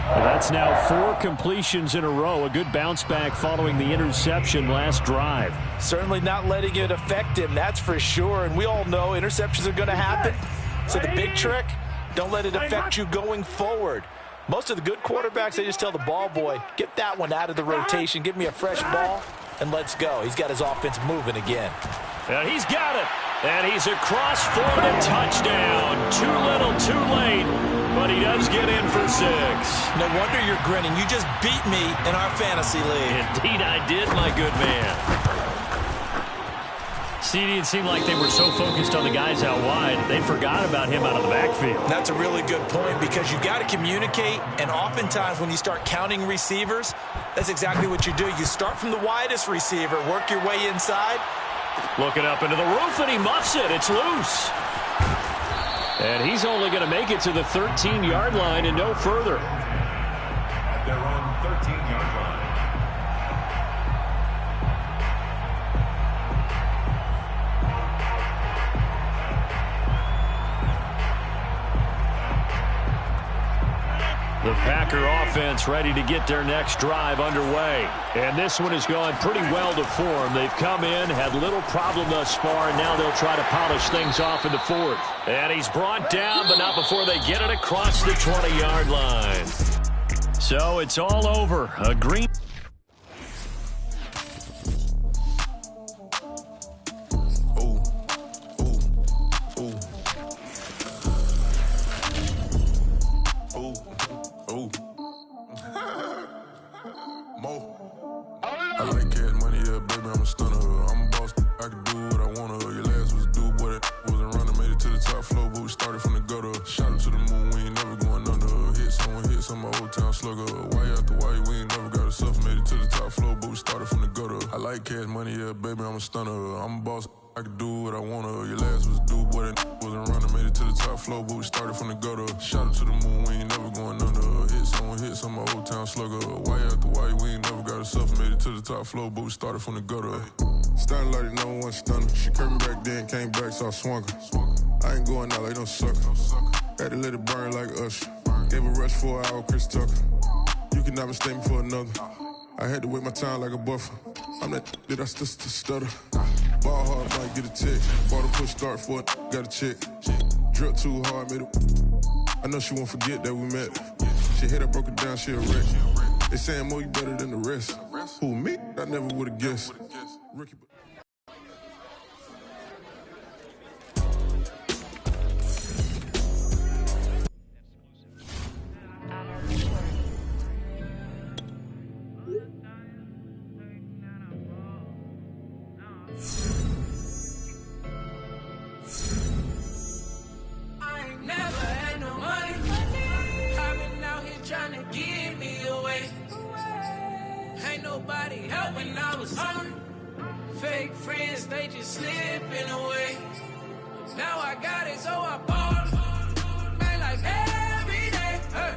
Well, that's now 4 completions in a row. A good bounce back following the interception last drive. Certainly not letting it affect him, that's for sure. And we all know interceptions are going to happen. So the big trick, don't let it affect you going forward. Most of the good quarterbacks, they just tell the ball boy, get that one out of the rotation, give me a fresh ball, and let's go. He's got his offense moving again. And he's got it. And he's across for the touchdown. Too little, too late. But he does get in for 6. No wonder you're grinning. You just beat me in our fantasy league. Indeed I did, my good man. CD, it seemed like they were so focused on the guys out wide, they forgot about him out of the backfield. That's a really good point because you got to communicate, and oftentimes when you start counting receivers, that's exactly what you do. You start from the widest receiver, work your way inside. Looking up into the roof, and he muffs it. It's loose. And he's only going to make it to the 13-yard line and no further. At their own 13-yard line. The Packer offense ready to get their next drive underway. And this one has gone pretty well to form. They've come in, had little problem thus far, and now they'll try to polish things off in the fourth. And he's brought down, but not before they get it across the 20-yard line. So it's all over. A green... I like cash money, yeah, baby, I'm a stunner. I'm a boss, I can do what I wanna. Your last was a dude, boy, that wasn't running. Made it to the top floor, but we started from the gutter. Shot him to the moon, we ain't never going under. Hits on my old town slugger. Why after why, we ain't never got a suffer. Made it to the top floor, but we started from the gutter. I like cash money, yeah, baby, I'm a stunner. I'm a boss, I can do what I wanna. Your last was a dude, boy, that wasn't running. Made it to the top floor, but we started from the gutter. Shot him to the moon, we ain't never going under. Hits on my old town slugger. Why after why, we ain't never got a suffer. Made it to the top floor, but we started from the gutter. Starting like it, no one stunner. She curved me back then, came back, so I swung her. I ain't going out like no sucker. Had to let it burn like Usher. Gave a rush for an hour, Chris Tucker. You cannot mistake me for another. I had to wait my time like a buffer. I'm that I still stutter. Ball hard, might get a tick. Bought a push start for it, got a chick. Drip too hard, made it. I know she won't forget that we met. She hit, I broke it down, she a wreck. They saying, Mo, you better than the rest. Who, me? I never would've guessed. Ricky. I ain't never had no money. I've been out here trying to get nobody help when I was hungry. Fake friends, they just slipping away. Now I got it, so I ball. Man, like every day. Hey.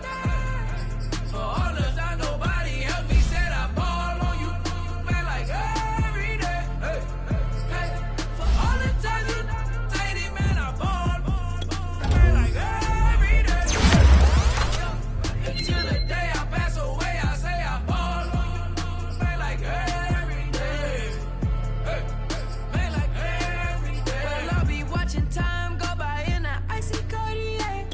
For all the time, nobody helped me, said I ball on you. Man, like every day. Hey. Hey. For all the time you dated, man, I ball. Man, like every day. Until the day I pass away, I say I ball on you. Man, like every day. Hey. Man, like every day. Well, I'll be watching time go by in an icy Cartier.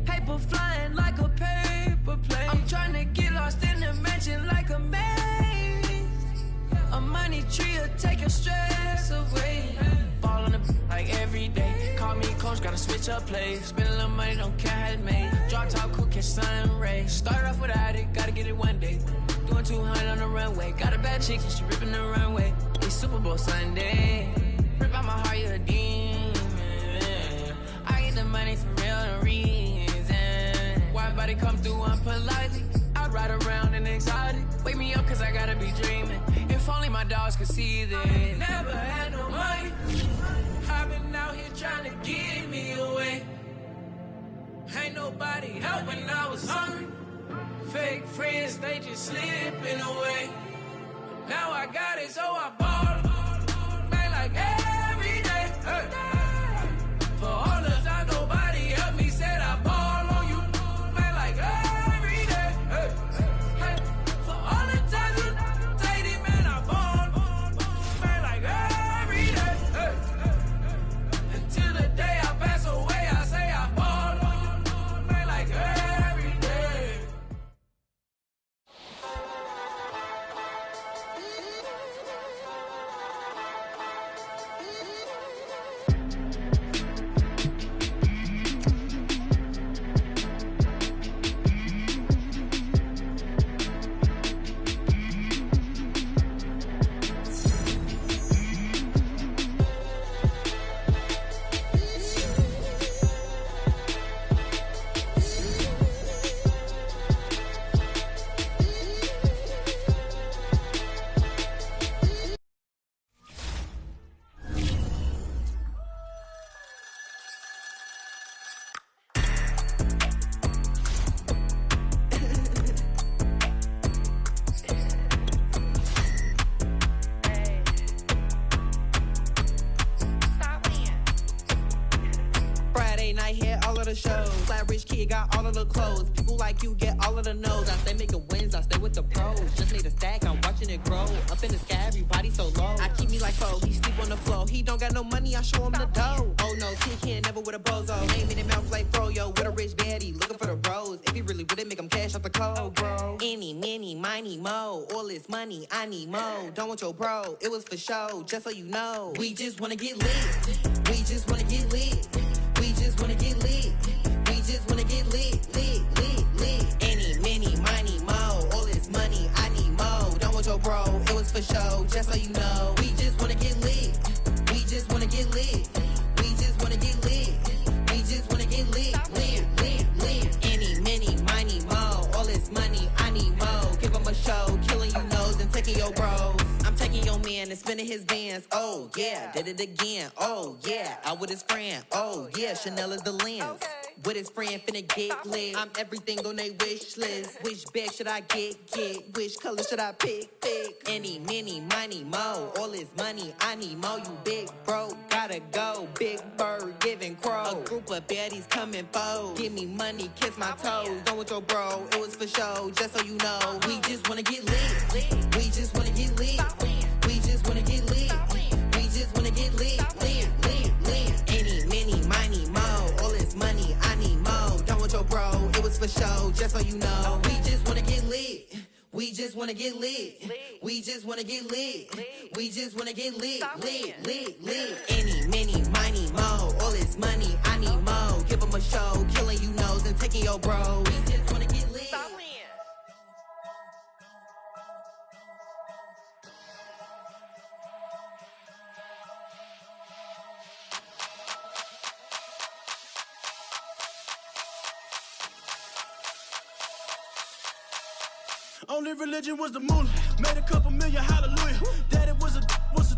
Paper flying like a paper plane. I'm trying to get lost in the mansion like a maze. A money tree will take your stress away. Ball on the like every day. Call me coach, gotta switch up plays. Spend a little money, don't care how it's made. Drop top, cool, catch sun rays. Start off without it, gotta get it one day. Doing 200 on the runway. Got a bad chick, and she ripping the runway. It's Super Bowl Sunday. Rip out my heart, you're a demon. I get the money for real, no reason. Why everybody come through unpolitely? I ride around in exotic. Wake me up, cause I gotta be dreaming. If only my dogs could see this. Never had no money. I've been out here trying to get me away. Ain't nobody help when I was hungry. Fake friends, they just slipping away. Now I got it, so I ball. Man, like every day. Hey. For all the time, nobody helped me, said I ball on you. Man, like every day. Hey. Hey. For all the time you dated, man, I ball. Man, like every day. Hey. Until the day I pass away, I say I ball on you. Man, like every day. Friday night here, all of the shows. Flat rich kid got all of the clothes. People like you get all of the no's. I stay making wins, I stay with the pros. Just made a stack, I'm watching it grow. Up in the sky, everybody so low. I keep me like foe, he sleep on the floor. He don't got no money, I show him the dough. Oh no, tin can never with a bozo. Name in the mouth like bro, yo, with a rich baddie. Looking for the bros. If he really would it make him cash out the cold, bro. Any, many, miny, mo. All this money, I need mo. Don't want your bro, it was for show, just so you know. We just wanna get lit. We just wanna get lit. We just wanna get lit. We just wanna get lit, lit, lit, lit. Any, many, miny, mo. All this money, I need mo. Don't want your bro, it was for show, just so you know. We just wanna get lit. We just wanna get lit. We just wanna get lit. We just wanna get lit, lit, lit, lit. Any, many, miny, mo. All this money, I need mo. Give him a show, killing you nose and taking your bros. I'm taking your man and spinning his bands. Oh yeah, did it again. Oh yeah, out with his friend. Oh yeah, Chanel is the lens. With his friend finna get lit. I'm everything on they wish list. Which bag should I get? Which color should I pick? Any, many, miny, mo. All this money, I need mo. You big bro, gotta go. Big bird giving crow. A group of baddies coming foes. Give me money, kiss my toes. Don't want your bro, it was for show, just so you know. We just wanna get lit. We just wanna get lit. We just wanna get lit. We just wanna get lit. Lit, lit, lit. Any, many, miny, mo. All this money, I need mo. Don't want your bro, it was for show, just so you know. We just wanna get lit. We just wanna get lit. We just wanna get lit. We just wanna get lit. Lit, lit, lit. Any, many, miny, mo. All this money, I need mo. Give him a show, killing you nose and taking your bros. We just wanna get lit. Only religion was the moolah. Made a couple million, hallelujah. Daddy was a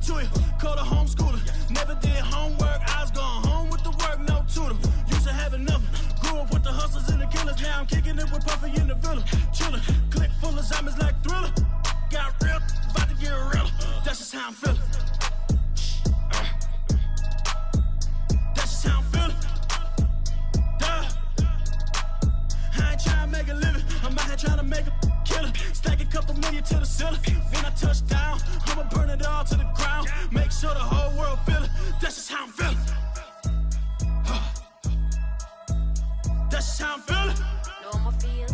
to you. Called a homeschooler. Never did homework. I was going home with the work, no tutor. Used to have enough. Grew up with the hustlers and the killers. Now I'm kicking it with Puffy in the villa. Chillin'. Click full of zombies like Thriller. Got real. About to get real. That's just how I'm feeling. That's just how I'm feeling. I ain't trying to make a living. I'm out here trying to make a killer. Stack a couple million to the ceiling. When I touch down, I'ma burn it all to the ground. Make sure the whole world feel it. That's just how I'm feeling. That's just how I'm feeling. No, I'ma feel.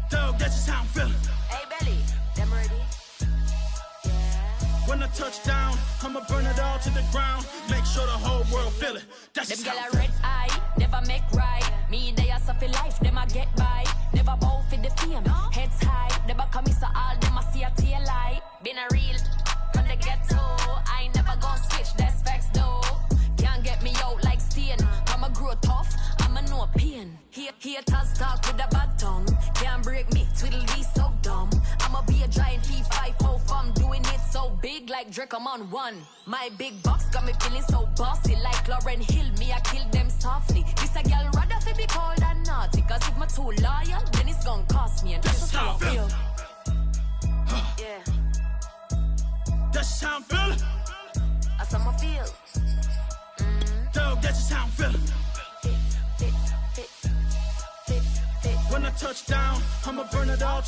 Dog, that's just how I'm feeling. Hey, Belly, them ready? When I touch down, I'ma burn it all to the ground. Make sure the whole world feel it. That's them just how gyal I'm a feeling. red eye, never make right. Me, they are suffer life, them a get by. Never bow for the fame, heads high. Never come so all them a see a tail light. Been a real from the ghetto. I ain't never gon' switch, that's facts though. Can't get me out like stain. I'ma grow tough, I'ma know pain. Haters talk with a bad tongue. Can't break me, twiddle be so dumb. I'ma be a giant He-5-0 from doing it so big like Drake, I'm on one. My big box got me feeling so bossy like Lauryn Hill. Me, I kill them softly. This a girl rather fi be cold than naughty. Cause if my too loyal, then it's gon' cost me. And that's just how I feel. Yeah. That's just how I'm feeling. That's how I feel. Dog, that's just how I'm feeling. Fit. When I touch down, I'ma burn it all